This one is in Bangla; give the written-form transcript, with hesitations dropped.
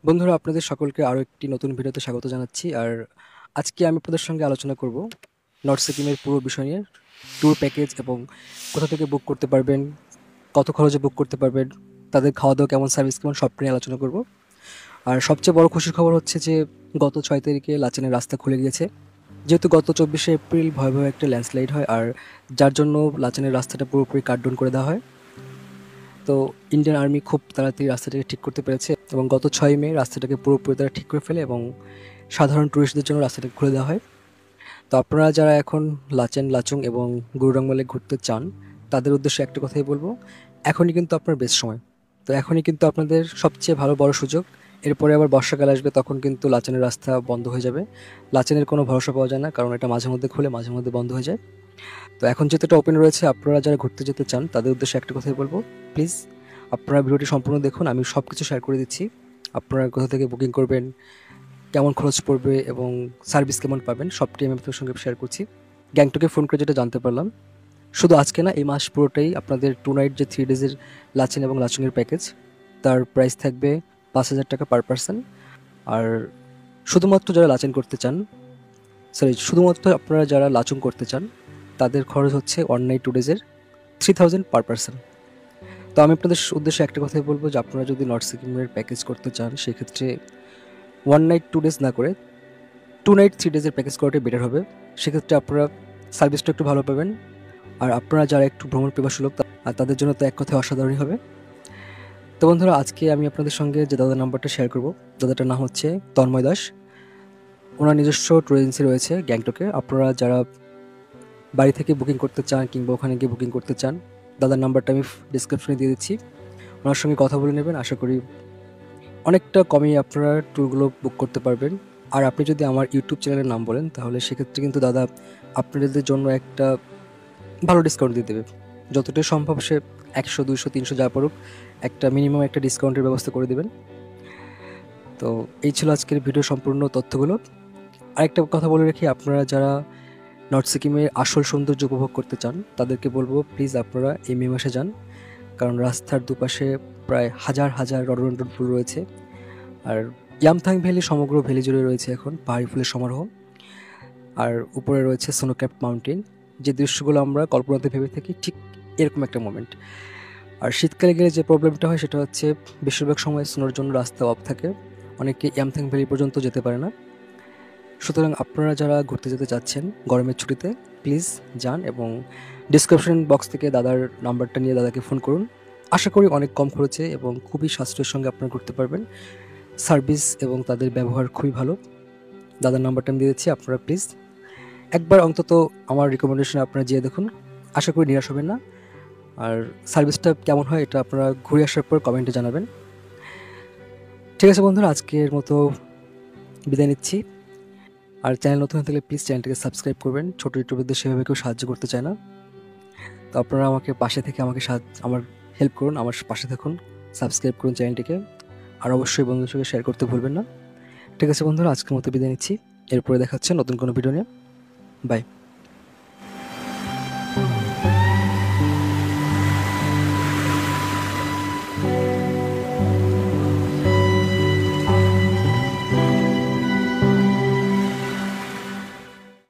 বন্ধুরা, আপনাদের সকলকে আরও একটি নতুন ভিডিওতে স্বাগত জানাচ্ছি। আর আজকে আমি আপনাদের সঙ্গে আলোচনা করব নর্থ সিকিমের পুরো বিষয় নিয়ে, ট্যুর প্যাকেজ এবং কোথা থেকে বুক করতে পারবেন, কত খরচে বুক করতে পারবেন, তাদের খাওয়া দাওয়া কেমন, সার্ভিস কেমন, সব নিয়ে আলোচনা করব। আর সবচেয়ে বড় খুশির খবর হচ্ছে যে গত 6 তারিখে লাচেনের রাস্তা খুলে গিয়েছে। যেহেতু গত 24শে এপ্রিল ভয়াবহ একটা ল্যান্ডস্লাইড হয়, আর যার জন্য লাচেনের রাস্তাটা পুরোপুরি কাটডাউন করে দেওয়া হয়। তো ইন্ডিয়ান আর্মি খুব তাড়াতাড়ি রাস্তাটাকে ঠিক করতে পেরেছে এবং গত 6 মে রাস্তাটাকে পুরোপুরি তারা ঠিক করে ফেলে এবং সাধারণ টুরিস্টদের জন্য রাস্তাটা খুলে দেওয়া হয়। তো আপনারা যারা এখন লাচেন, লাচুং এবং গুরুডাংমালে ঘুরতে চান, তাদের উদ্দেশ্যে একটা কথাই বলবো, এখনই কিন্তু আপনার বেস্ট সময়। তো এখনই কিন্তু আপনাদের সবচেয়ে ভালো বড় সুযোগ। এরপরে আবার বর্ষাকাল আসবে, তখন কিন্তু লাচেনের রাস্তা বন্ধ হয়ে যাবে। লাচেনের কোনো ভরসা পাওয়া যায় না, কারণ এটা মাঝে মধ্যে খুলে মাঝে মধ্যে বন্ধ হয়ে যায়। তো এখন যেহেতু এটা ওপেন রয়েছে, আপনারা যারা ঘুরতে যেতে চান তাদের উদ্দেশ্যে একটা কথাই বলবো, প্লিজ আপনারা ভিডিওটি সম্পূর্ণ দেখুন। আমি সব কিছু শেয়ার করে দিচ্ছি। আপনারা কোথা থেকে বুকিং করবেন, কেমন খরচ পড়বে এবং সার্ভিস কেমন পাবেন, সবটি আমি আপনাদের সঙ্গে শেয়ার করছি। গ্যাংটকে ফোন করে যেটা জানতে পারলাম, শুধু আজকে না, এই মাস পুরোটাই আপনাদের 2 নাইট যে 3 ডেজের লাচেন এবং লাচুংয়ের প্যাকেজ, তার প্রাইস থাকবে 5,000 টাকা পার পারসন। আর শুধুমাত্র যারা লাচেন করতে চান, শুধুমাত্র আপনারা যারা লাচুং করতে চান, তাদের খরচ হচ্ছে 1 নাইট 2 ডেজের 3,000 পার পারসন। তো আমি আপনাদের উদ্দেশ্যে একটা কথাই বলবো যে আপনারা যদি নর্থ সিকিমের প্যাকেজ করতে চান, সেক্ষেত্রে 1 নাইট 2 ডেজ না করে 2 নাইট 3 ডেজের প্যাকেজ করাটাই বেটার হবে। সেক্ষেত্রে আপনারা সার্ভিসটা একটু ভালো পাবেন। আর আপনারা যারা একটু ভ্রমণ পিপাসু লোক, আর তাদের জন্য তো এক কথায় অসাধারণই হবে। তো বন্ধুরা, আজকে আমি আপনাদের সঙ্গে যে দাদার নাম্বারটা শেয়ার করব, দাদাটার নাম হচ্ছে তন্ময় দাস। ওনার নিজস্ব ট্যুর এজেন্সি রয়েছে গ্যাংটকে। আপনারা যারা বাড়ি থেকে বুকিং করতে চান কিংবা ওখানে গিয়ে বুকিং করতে চান, দাদার নাম্বারটা আমি ডিসক্রিপশনে দিয়ে দিচ্ছি। ওনার সঙ্গে কথা বলে নেবেন, আশা করি অনেকটা কমে আপনারা ট্যুরগুলো বুক করতে পারবেন। আর আপনি যদি আমার ইউটিউব চ্যানেলের নাম বলেন, তাহলে সেক্ষেত্রে কিন্তু দাদা আপনাদের জন্য একটা ভালো ডিসকাউন্ট দিয়ে দেবে। যতটাই সম্ভব সে 100, 200, 300 যা পড়ুক, একটা মিনিমাম একটা ডিসকাউন্টের ব্যবস্থা করে দেবেন। তো এই ছিল আজকের ভিডিও সম্পূর্ণ তথ্যগুলো। আরেকটা কথা বলে রাখি, আপনারা যারা নর্থ সিকিমের আসল সৌন্দর্য উপভোগ করতে চান, তাদেরকে বলবো প্লিজ আপনারা এই মে মাসে যান। কারণ রাস্তার দুপাশে প্রায় হাজার হাজার রডোডেন্ড্রন ফুল রয়েছে। আর ইয়ামথাং ভ্যালি সমগ্র ভ্যালি জুড়ে রয়েছে এখন পাহাড়ি ফুলের সমারোহ। আর উপরে রয়েছে স্নোক্যাপড মাউন্টেন, যে দৃশ্যগুলো আমরা কল্পনাতে ভেবে থাকি, ঠিক এরকম একটা মোমেন্ট। আর শীতকালে গেলে যে প্রবলেমটা হয় সেটা হচ্ছে বেশিরভাগ সময় স্নোর জন্য রাস্তা অফ থাকে, অনেকে ইয়ামথাং ভ্যালি পর্যন্ত যেতে পারে না। সুতরাং আপনারা যারা ঘুরতে যেতে চাচ্ছেন গরমের ছুটিতে, প্লিজ যান এবং ডিসক্রিপশন বক্স থেকে দাদার নাম্বারটা নিয়ে দাদাকে ফোন করুন। আশা করি অনেক কম খরচে এবং খুবই স্বাস্থ্যের সঙ্গে আপনারা ঘুরতে পারবেন। সার্ভিস এবং তাদের ব্যবহার খুবই ভালো। দাদার নাম্বারটা আমি দিয়ে দিচ্ছি, আপনারা প্লিজ একবার অন্তত আমার রিকমেন্ডেশনে আপনারা যেয়ে দেখুন। আশা করি নিরাশ হবেন না। আর সার্ভিসটা কেমন হয় এটা আপনারা ঘুরে আসার পর কমেন্টে জানাবেন। ঠিক আছে বন্ধুরা, আজকের মতো বিদায় নিচ্ছি। আর চ্যানেল নতুন হয়ে থাকলে প্লিজ চ্যানেলটিকে সাবস্ক্রাইব করবেন। ছোটো ইউটিউবারদের সেভাবে কেউ সাহায্য করতে চায় না। তো আপনারা আমাকে পাশে থেকে আমার হেল্প করুন, আমার পাশে থাকুন, সাবস্ক্রাইব করুন চ্যানেলটিকে। আর অবশ্যই বন্ধুদের সঙ্গে শেয়ার করতে ভুলবেন না। ঠিক আছে বন্ধুরা, আজকের মতো বিদায় নিচ্ছি। এরপরে দেখা হচ্ছে নতুন কোনো ভিডিও নিয়ে। বাই।